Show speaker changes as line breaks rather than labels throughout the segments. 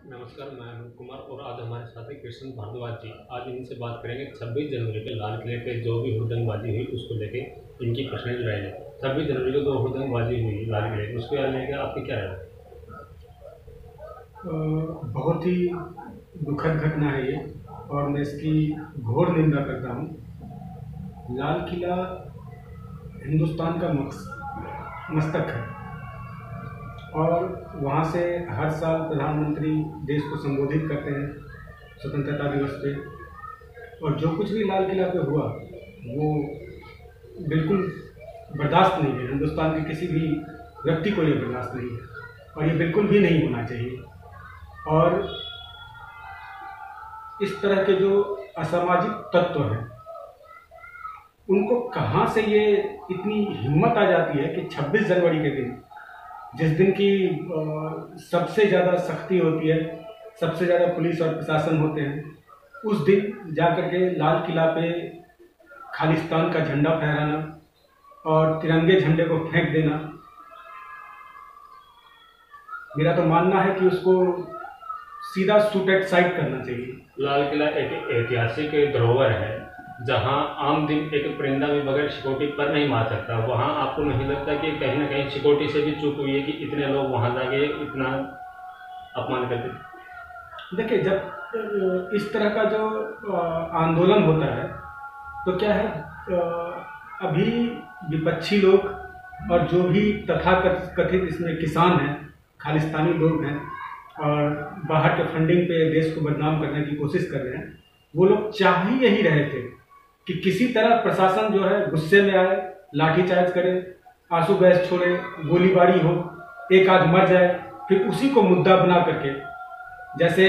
नमस्कार, मैं अनूप कुमार और आज हमारे साथ है कृष्ण भारद्वाज जी। आज इनसे बात करेंगे 26 जनवरी पे लाल किले पे जो भी हुड़दंगबाजी हुई उसको लेके इनकी पर्सनल राय है। 26 जनवरी को जो हुड़दंगबाजी हुई लाल किले पे उसको लेके आपकी क्या राय है?
बहुत ही दुखद घटना है ये और मैं इसकी घोर निंदा करता हूँ। लाल किला हिंदुस्तान का मस्तक है और वहाँ से हर साल प्रधानमंत्री देश को संबोधित करते हैं स्वतंत्रता दिवस पे, और जो कुछ भी लाल किला पे हुआ वो बिल्कुल बर्दाश्त नहीं है। हिंदुस्तान के किसी भी व्यक्ति को ये बर्दाश्त नहीं है और ये बिल्कुल भी नहीं होना चाहिए। और इस तरह के जो असामाजिक तत्व हैं उनको कहाँ से ये इतनी हिम्मत आ जाती है कि 26 जनवरी के दिन, जिस दिन की सबसे ज़्यादा सख्ती होती है, सबसे ज़्यादा पुलिस और प्रशासन होते हैं, उस दिन जाकर के लाल किला पे खालिस्तान का झंडा फहराना और तिरंगे झंडे को फेंक देना। मेरा तो मानना है कि उसको सीधा शूट एट साइट करना चाहिए।
लाल किला एक ऐतिहासिक धरोहर है जहां आम दिन एक परिंदा भी बगैर सिक्योरिटी पर नहीं मार सकता। वहां आपको नहीं लगता कि कहीं ना कहीं सिक्योरिटी से भी चूक हुई है कि इतने लोग वहां जाके इतना अपमान करते?
देखिए, जब इस तरह का जो आंदोलन होता है तो क्या है, अभी विपक्षी लोग और जो भी तथाकथित इसमें किसान हैं, खालिस्तानी लोग हैं और बाहर के फंडिंग पे देश को बदनाम करने की कोशिश कर रहे हैं, वो लोग चाह ही यही रहे थे कि किसी तरह प्रशासन जो है गुस्से में आए, लाठीचार्ज करे, आंसू गैस छोड़े, गोलीबारी हो, एक आध मर जाए, फिर उसी को मुद्दा बना करके, जैसे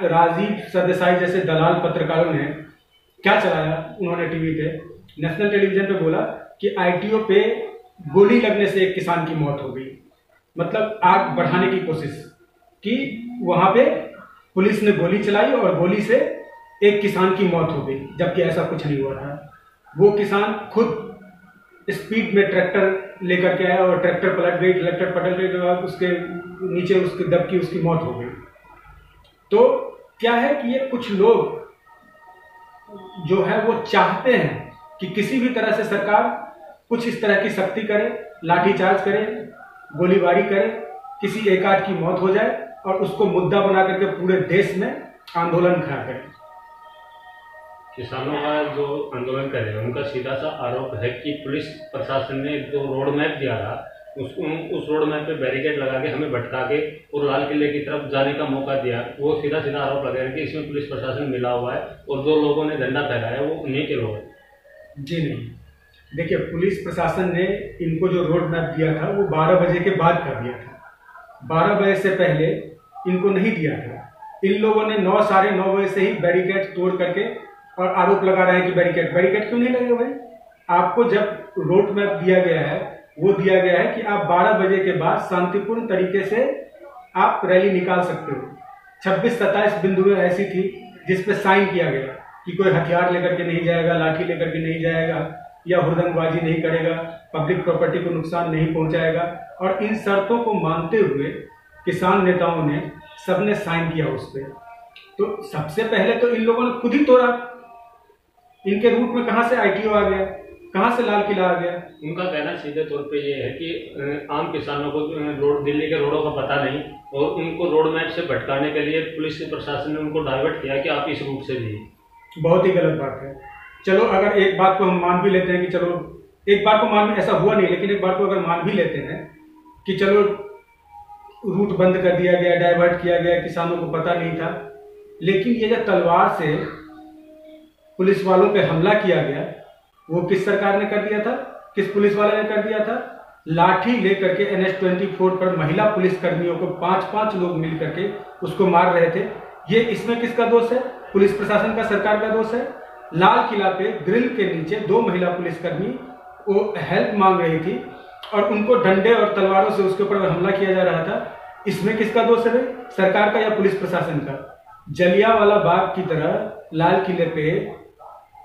राजीव सरदेसाई जैसे दलाल पत्रकारों ने क्या चलाया, उन्होंने टीवी पे, नेशनल टेलीविजन पे बोला कि आईटीओ पे गोली लगने से एक किसान की मौत हो गई। मतलब आग बढ़ाने की कोशिश कि वहां पे पुलिस ने गोली चलाई और गोली से एक किसान की मौत हो गई, जबकि ऐसा कुछ नहीं हुआ था। वो किसान खुद स्पीड में ट्रैक्टर लेकर के आया और ट्रैक्टर पलट गई। ट्रैक्टर पलटने के बाद उसके नीचे उसकी दबकी उसकी मौत हो गई। तो क्या है कि ये कुछ लोग जो है वो चाहते हैं कि किसी भी तरह से सरकार कुछ इस तरह की सख्ती करे, लाठीचार्ज करे, गोलीबारी करे, किसी एक आध की मौत हो जाए और उसको मुद्दा बना करके पूरे देश में आंदोलन खड़ा करें।
किसानों का जो आंदोलन कर रहे हैं उनका सीधा सा आरोप है कि पुलिस प्रशासन ने जो रोड मैप दिया था उस रोड मैप पे बैरिकेड लगा के हमें भटका के और लाल किले की तरफ जाने का मौका दिया। वो सीधा आरोप लगा रहे हैं कि इसमें पुलिस प्रशासन मिला हुआ है और जो लोगों ने झंडा फहराया वो उन्हीं के लोग हैं।
जी नहीं, देखिए, पुलिस प्रशासन ने इनको जो रोड मैप दिया था वो 12 बजे के बाद कर दिया था। 12 बजे से पहले इनको नहीं दिया था। इन लोगों ने 9 साढ़े 9 बजे से ही बैरिकेड तोड़ करके और आरोप लगा रहे हैं कि बैरिकेड क्यों नहीं लगे भाई? आपको जब रोड मैप दिया गया है वो दिया गया है कि आप 12 बजे के बाद शांतिपूर्ण तरीके से आप रैली निकाल सकते हो। 26-27 बिंदुएं ऐसी थी जिस पे साइन किया गया कि कोई हथियार लेकर के नहीं जाएगा, लाठी लेकर के नहीं जाएगा या हुड़दंगबाजी नहीं करेगा, पब्लिक प्रॉपर्टी को नुकसान नहीं पहुंचाएगा। और इन शर्तों को मानते हुए किसान नेताओं ने सबने साइन किया उस पर। तो सबसे पहले तो इन लोगों ने खुद ही तोड़ा। इनके रूट में कहां से आईटीओ आ गया, कहां से लाल किला आ गया?
उनका कहना सीधे तौर पे ये है कि आम किसानों को दिल्ली के रोडों का पता नहीं और उनको रोड मैप से भटकाने के लिए पुलिस प्रशासन ने उनको डाइवर्ट किया कि आप इस रूट से जाइए।
बहुत ही गलत बात है। चलो, अगर एक बात को हम मान भी लेते हैं कि चलो, एक बात को मान, ऐसा हुआ नहीं, लेकिन एक बात को अगर मान भी लेते हैं कि चलो रूट बंद कर दिया गया, डाइवर्ट किया गया, किसानों को पता नहीं था, लेकिन ये जो तलवार से पुलिस वालों पे हमला किया गया वो किस सरकार ने कर दिया था, किस पुलिस वाले ने कर दिया था? लाठी लेकर के NH-24 पर महिला पुलिस कर्मियों को 5-5 लोग मिल करके उसको मार रहे थे। ये इसमें किसका दोष है? पुलिस प्रशासन का, सरकार का दोष है। लाल किला पे ग्रिल के नीचे 2 महिला पुलिसकर्मी वो हेल्प मांग रही थी और उनको डंडे और तलवारों से उसके ऊपर हमला किया जा रहा था। इसमें किसका दोष है? सरकार का या पुलिस प्रशासन का? जलियांवाला बाग की तरह लाल किले पे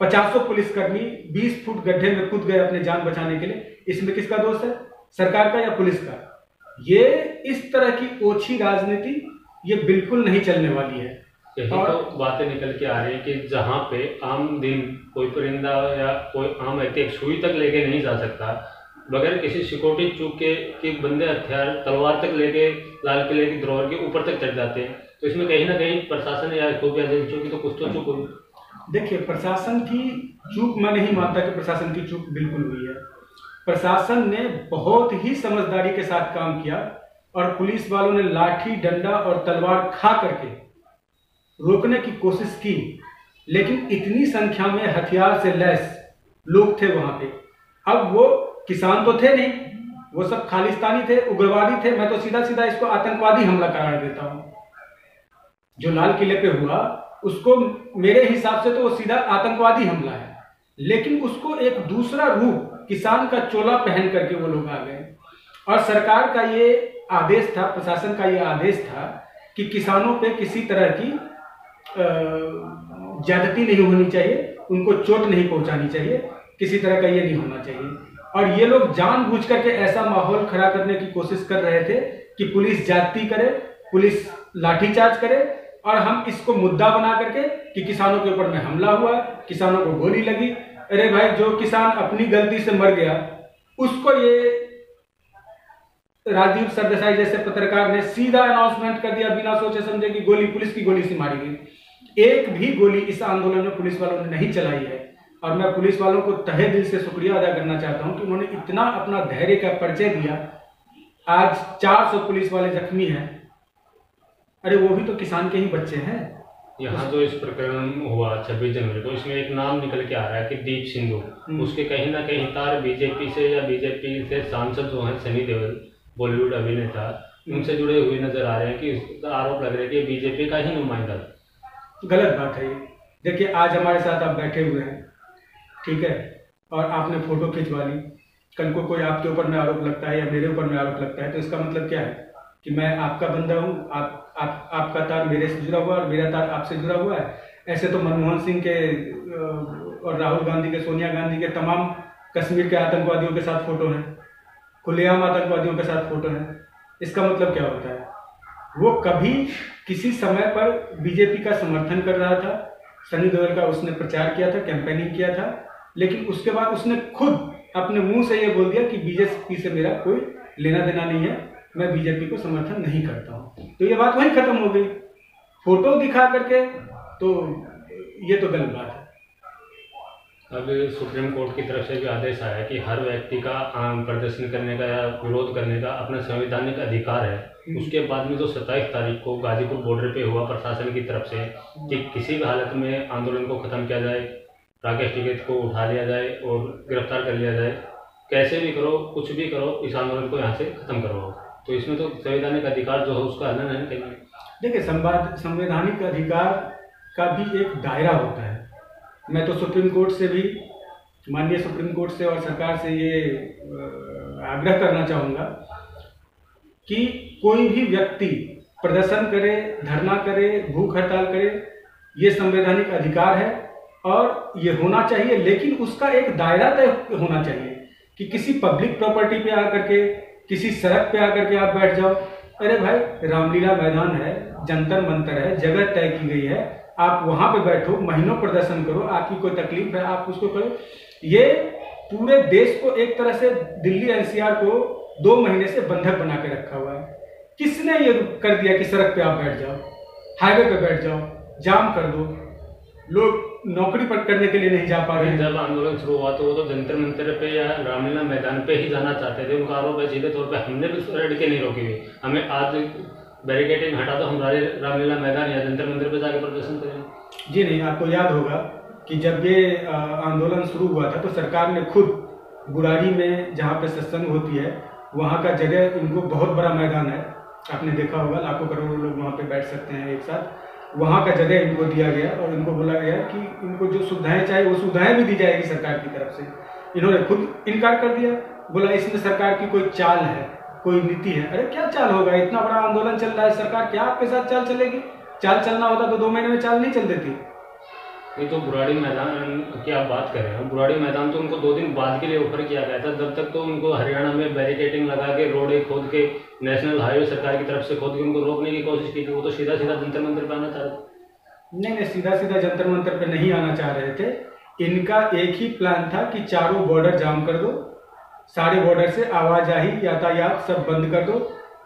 50 पुलिसकर्मी 20 फुट गड्ढे में कूद गए अपने जान बचाने के लिए। इसमें किसका दोष है? सरकार का या पुलिस का? ये इस तरह की ओछी राजनीति ये बिल्कुल नहीं चलने वाली है।
यही तो बातें निकल के आ रही है कि जहाँ पे आम दिन कोई परिंदा या कोई आम व्यक्ति एक सुई तक लेके नहीं जा सकता, बगैर किसी सिक्योरिटी चूक के कि बंदे हथियार तलवार तक लेके लाल किले की धरोहर के ऊपर तक चढ़ जाते हैं, तो इसमें कहीं ना कहीं प्रशासन या खुफिया एजेंसियों की तो कुछ तो चूक हुई।
देखिए, प्रशासन की चूक मैं नहीं मानता कि प्रशासन की चूक बिल्कुल हुई है। प्रशासन ने बहुत ही समझदारी के साथ काम किया और पुलिस वालों ने लाठी डंडा और तलवार खा करके रोकने की कोशिश की, लेकिन इतनी संख्या में हथियार से लैस लोग थे वहां पे। अब वो किसान तो थे नहीं, वो सब खालिस्तानी थे, उग्रवादी थे। मैं तो सीधा सीधा इसको आतंकवादी हमला करार देता हूं। जो लाल किले पे हुआ उसको मेरे हिसाब से तो वो सीधा आतंकवादी हमला है, लेकिन उसको एक दूसरा रूप किसान का चोला पहन करके वो लोग आ गए। और सरकार का ये आदेश था, प्रशासन का ये आदेश था कि किसानों पे किसी तरह की ज्यादती नहीं होनी चाहिए, उनको चोट नहीं पहुंचानी चाहिए, किसी तरह का ये नहीं होना चाहिए। और ये लोग जानबूझ करके ऐसा माहौल खड़ा करने की कोशिश कर रहे थे कि पुलिस ज्यादती करे, पुलिस लाठीचार्ज करे, और हम इसको मुद्दा बना करके कि किसानों के ऊपर में हमला हुआ, किसानों को गोली लगी। अरे भाई, जो किसान अपनी गलती से मर गया उसको ये राजीव सरदेसाई जैसे पत्रकार ने सीधा अनाउंसमेंट कर दिया बिना सोचे समझे कि गोली पुलिस की गोली से मारी गई। एक भी गोली इस आंदोलन में पुलिस वालों ने नहीं चलाई है, और मैं पुलिस वालों को तहे दिल से शुक्रिया अदा करना चाहता हूं कि उन्होंने इतना अपना धैर्य का परिचय दिया। आज 400 पुलिस वाले जख्मी हैं। अरे वो भी तो किसान के ही बच्चे हैं।
यहाँ जो इस प्रकरण हुआ 26 जनवरी को, इसमें एक नाम निकल के आ रहा है कि दीप सिंधु, उसके कहीं ना कहीं तार बीजेपी से या बीजेपी से सांसद जो हैं सनी देओल, बॉलीवुड अभिनेता, उनसे जुड़े हुए नजर आ रहे हैं कि आरोप लग रहे हैं कि बीजेपी का ही नुमाइंदा।
गलत बात है ये। देखिए, आज हमारे साथ आप बैठे हुए हैं, ठीक है, और आपने फोटो खिंचवा ली। कल को कोई आपके ऊपर में आरोप लगता है या मेरे ऊपर में आरोप लगता है, तो इसका मतलब क्या है कि मैं आपका बंदा हूँ, आपका तार मेरे से जुड़ा हुआ है और मेरा तार आपसे जुड़ा हुआ है। ऐसे तो मनमोहन सिंह के और राहुल गांधी के, सोनिया गांधी के तमाम कश्मीर के आतंकवादियों के साथ फोटो हैं, खुलेआम आतंकवादियों के साथ फोटो हैं। इसका मतलब क्या होता है? वो कभी किसी समय पर बीजेपी का समर्थन कर रहा था, सनी देओल का उसने प्रचार किया था, कैंपेनिंग किया था, लेकिन उसके बाद उसने खुद अपने मुंह से ये बोल दिया कि बीजेपी से मेरा कोई लेना देना नहीं है, मैं बीजेपी को समर्थन नहीं करता हूं। तो ये बात वहीं खत्म हो गई, फोटो दिखा करके। तो ये तो गलत बात है।
अब सुप्रीम कोर्ट की तरफ से भी आदेश आया कि हर व्यक्ति का प्रदर्शन करने का या विरोध करने का अपना संवैधानिक अधिकार है। उसके बाद में जो 27 तारीख को गाजीपुर बॉर्डर पे हुआ प्रशासन की तरफ से कि किसी भी हालत में आंदोलन को खत्म किया जाए, राकेश टिकैत को उठा लिया जाए और गिरफ्तार कर लिया जाए, कैसे भी करो, कुछ भी करो, इस आंदोलन को यहाँ से खत्म करवाओ। तो इसमें तो संवैधानिक अधिकार जो है उसका हनन नहीं करेंगे।
देखिए, संवैधानिक अधिकार का भी एक दायरा होता है। मैं तो सुप्रीम कोर्ट से भी, माननीय सुप्रीम कोर्ट से और सरकार से ये आग्रह करना चाहूँगा कि कोई भी व्यक्ति प्रदर्शन करे, धरना करे, भूख हड़ताल करे, ये संवैधानिक अधिकार है और ये होना चाहिए, लेकिन उसका एक दायरा तय होना चाहिए कि किसी पब्लिक प्रॉपर्टी पे आकर के, किसी सड़क पे आकर के आप बैठ जाओ। अरे भाई, रामलीला मैदान है, जंतर मंतर है, जगह तय की गई है, आप वहां पे बैठो, महीनों प्रदर्शन करो, आपकी कोई तकलीफ है आप उसको करो। ये पूरे देश को एक तरह से, दिल्ली एनसीआर को 2 महीने से बंधक बना के रखा हुआ है। किसने ये कर दिया कि सड़क पे आप बैठ जाओ, हाईवे पे बैठ जाओ, जाम कर दो, लोग नौकरी पर करने के लिए नहीं जा पा रहे हैं।
जब आंदोलन शुरू हुआ तो वो तो जंतर मंतर पे या रामलीला मैदान पे ही जाना चाहते थे। उनका आरोप है सीधे तौर पे हमने भी लड़के नहीं रोकी हुई, हमें आज बैरिकेडिंग हटा दो, हमारे रामलीला मैदान या जंतर मंतर पे जाके प्रदर्शन करेंगे।
जी नहीं, आपको याद होगा कि जब ये आंदोलन शुरू हुआ था तो सरकार ने खुद बुराड़ी में, जहाँ पे सत्संग होती है, वहाँ का जगह, इनको बहुत बड़ा मैदान है, आपने देखा होगा, लाखों करोड़ों लोग वहाँ पे बैठ सकते हैं एक साथ, वहाँ का जगह इनको दिया गया और इनको बोला गया कि इनको जो सुविधाएं चाहिए वो सुविधाएं भी दी जाएगी सरकार की तरफ से। इन्होंने खुद इनकार कर दिया, बोला इसमें सरकार की कोई चाल है, कोई नीति है। अरे क्या चाल होगा? इतना बड़ा आंदोलन चल रहा है, सरकार क्या आपके साथ चाल चलेगी? चाल चलना होता तो 2 महीने में चाल नहीं चल देती।
ये तो बुराड़ी मैदान की आप बात कर रहे हैं। बुराड़ी मैदान तो उनको 2 दिन बाद के लिए ऑफर किया गया था। जब तक तो उनको हरियाणा में बैरिकेडिंग लगा के रोडें खोद के नेशनल हाईवे सरकार की तरफ से खोद के उनको रोकने की कोशिश की थी। वो तो सीधा सीधा जंतर मंदिर पे आना चाह रहे थे।
नहीं, सीधा सीधा जंतर मंतर पे नहीं आना चाह रहे थे। इनका एक ही प्लान था कि चारों बॉर्डर जाम कर दो, सारे बॉर्डर से आवाजाही यातायात सब बंद कर दो,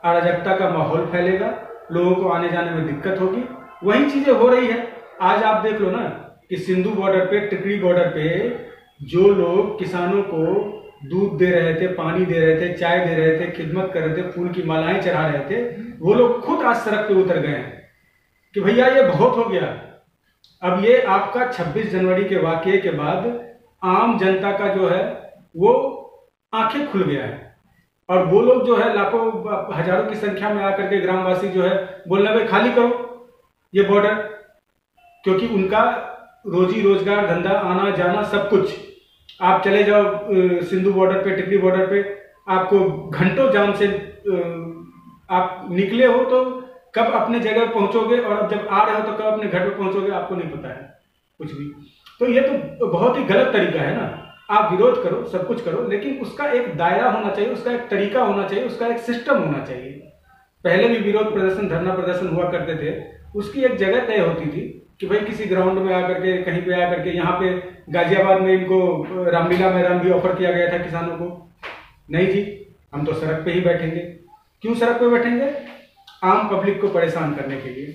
अराजकता का माहौल फैलेगा, लोगों को आने जाने में दिक्कत होगी। वही चीजें हो रही है। आज आप देख लो ना कि सिंधु बॉर्डर पे, टिकरी बॉर्डर पे जो लोग किसानों को दूध दे रहे थे, पानी दे रहे थे, चाय दे रहे थे, खिदमत कर रहे थे, फूल की मालाएं चढ़ा रहे थे, वो लोग खुद आज सड़क पे उतर गए हैं कि भैया ये बहुत हो गया। अब ये आपका 26 जनवरी के वाकये के बाद आम जनता का जो है वो आंखें खुल गया है। और वो लोग जो है लाखों हजारों की संख्या में आकर के ग्रामवासी जो है बोलने भाई खाली करो ये बॉर्डर, क्योंकि उनका रोजी रोजगार, धंधा, आना जाना सब कुछ। आप चले जाओ सिंधु बॉर्डर पे, टिकरी बॉर्डर पे, आपको घंटों जाम से आप निकले हो तो कब अपने जगह पहुंचोगे और अब जब आ रहे हो तो कब अपने घर पे पहुंचोगे आपको नहीं पता है कुछ भी। तो ये तो बहुत ही गलत तरीका है ना। आप विरोध करो, सब कुछ करो, लेकिन उसका एक दायरा होना चाहिए, उसका एक तरीका होना चाहिए, उसका एक सिस्टम होना चाहिए। पहले भी विरोध प्रदर्शन, धरना प्रदर्शन हुआ करते थे, उसकी एक जगह तय होती थी कि भाई किसी ग्राउंड में आकर के, कहीं पे आकर के, यहाँ पे गाजियाबाद में इनको रामलीला मैदान भी ऑफर किया गया था किसानों को। नहीं जी, हम तो सड़क पे ही बैठेंगे। क्यों सड़क पे बैठेंगे? आम पब्लिक को परेशान करने के लिए।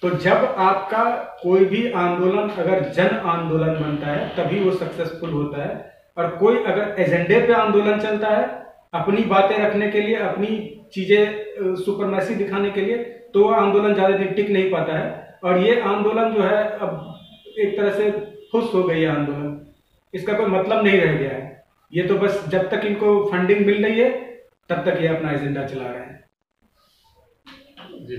तो जब आपका कोई भी आंदोलन अगर जन आंदोलन बनता है तभी वो सक्सेसफुल होता है। और कोई अगर एजेंडे पे आंदोलन चलता है अपनी बातें रखने के लिए, अपनी चीजें सुपरमेसी दिखाने के लिए, तो वो आंदोलन ज्यादा दिन टिक नहीं पाता है। और ये आंदोलन जो है अब एक तरह से फुस हो गई है आंदोलन, इसका कोई मतलब नहीं रह गया है। ये तो बस जब तक इनको फंडिंग मिल रही है तब तक ये अपना एजेंडा चला रहे हैं।
जी।